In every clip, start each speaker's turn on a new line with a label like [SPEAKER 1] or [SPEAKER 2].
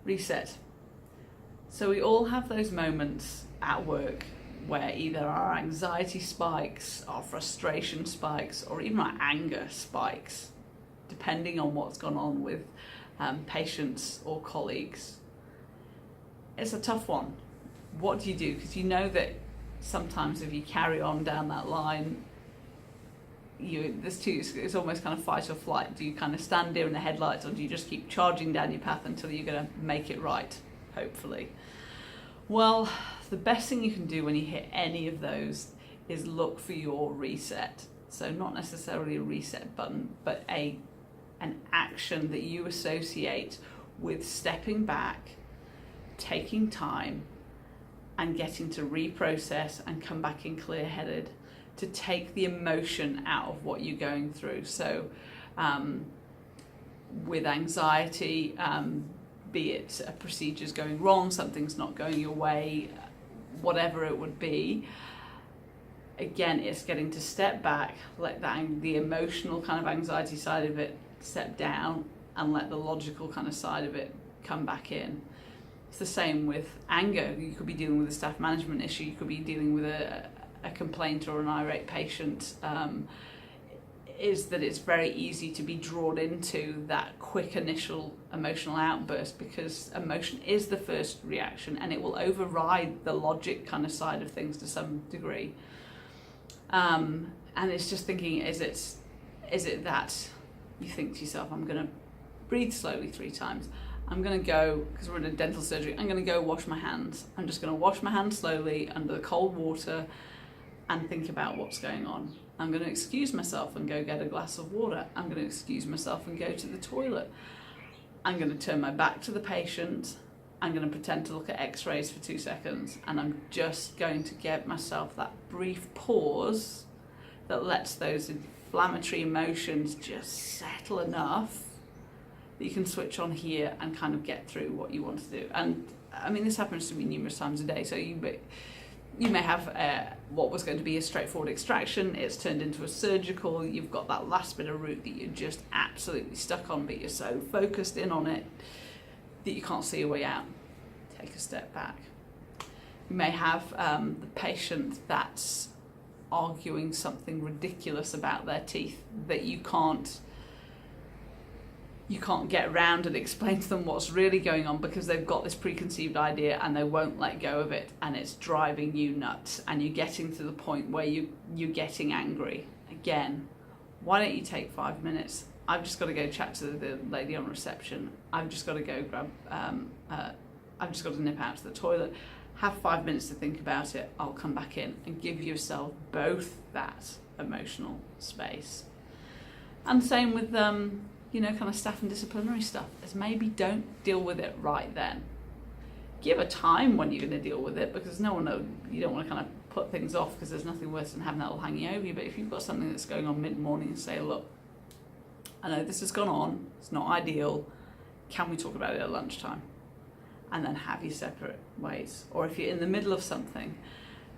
[SPEAKER 1] Reset. So we all have those moments at work where either our anxiety spikes, our frustration spikes, or even our anger spikes, depending on what's gone on with patients or colleagues. It's a tough one. What do you do? Because you know that sometimes if you carry on down that line, it's almost kind of fight or flight. Do you kind of stand there in the headlights, or do you just keep charging down your path until you're going to make it right, hopefully? Well, the best thing you can do when you hit any of those is look for your reset. So not necessarily a reset button, but an action that you associate with stepping back, taking time, and getting to reprocess and come back in clear-headed, to take the emotion out of what you're going through. So with anxiety, be it a procedure's going wrong, something's not going your way, whatever it would be, again, it's getting to step back, let the emotional kind of anxiety side of it step down, and let the logical kind of side of it come back in. It's the same with anger. You could be dealing with a staff management issue, you could be dealing with a complaint or an irate patient. Is that it's very easy to be drawn into that quick initial emotional outburst, because emotion is the first reaction and it will override the logic kind of side of things to some degree. And it's just thinking, is it that you think to yourself, I'm going to breathe slowly 3 times. I'm going to go, because we're in a dental surgery, I'm going to go wash my hands. I'm just going to wash my hands slowly under the cold water and think about what's going on. I'm going to excuse myself and go get a glass of water. I'm going to excuse myself and go to the toilet. I'm going to turn my back to the patient. I'm going to pretend to look at x-rays for 2 seconds, and I'm just going to give myself that brief pause that lets those inflammatory emotions just settle enough that you can switch on here and kind of get through what you want to do. And I mean, this happens to me numerous times a day. So you may have what was going to be a straightforward extraction, it's turned into a surgical, you've got that last bit of route that you're just absolutely stuck on, but you're so focused in on it that you can't see a way out. Take a step back. You may have the patient that's arguing something ridiculous about their teeth that you can't get around and explain to them what's really going on, because they've got this preconceived idea and they won't let go of it, and it's driving you nuts, and you're getting to the point where you're getting angry. Again, why don't you take 5 minutes? I've just got to go chat to the lady on reception. I've just got to go I've just got to nip out to the toilet. Have 5 minutes to think about it. I'll come back in, and give yourself both that emotional space. And same with kind of staff and disciplinary stuff, is maybe don't deal with it right then. Give a time when you're going to deal with it, because you don't want to kind of put things off, because there's nothing worse than having that all hanging over you. But if you've got something that's going on mid-morning, say, look, I know this has gone on, it's not ideal, can we talk about it at lunchtime? And then have your separate ways. Or if you're in the middle of something,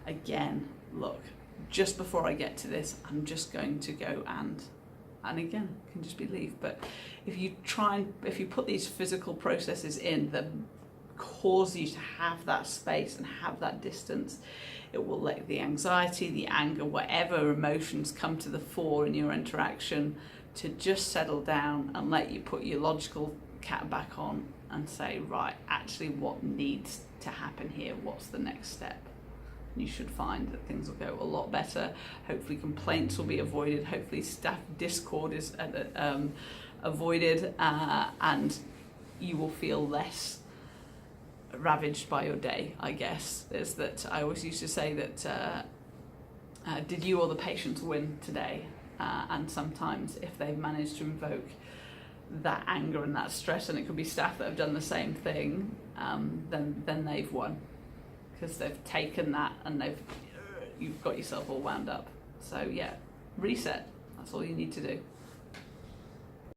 [SPEAKER 1] again, look, just before I get to this, I'm just going to go and again, it can just be leave. But if you put these physical processes in that cause you to have that space and have that distance, it will let the anxiety, the anger, whatever emotions come to the fore in your interaction, to just settle down and let you put your logical cap back on and say, right, actually what needs to happen here? What's the next step? You should find that things will go a lot better. Hopefully complaints will be avoided. Hopefully staff discord is avoided, and you will feel less ravaged by your day, I guess. Is that I always used to say that did you or the patients win today? And sometimes if they've managed to invoke that anger and that stress, and it could be staff that have done the same thing, then they've won, because they've taken that and you've got yourself all wound up. So yeah, reset. That's all you need to do.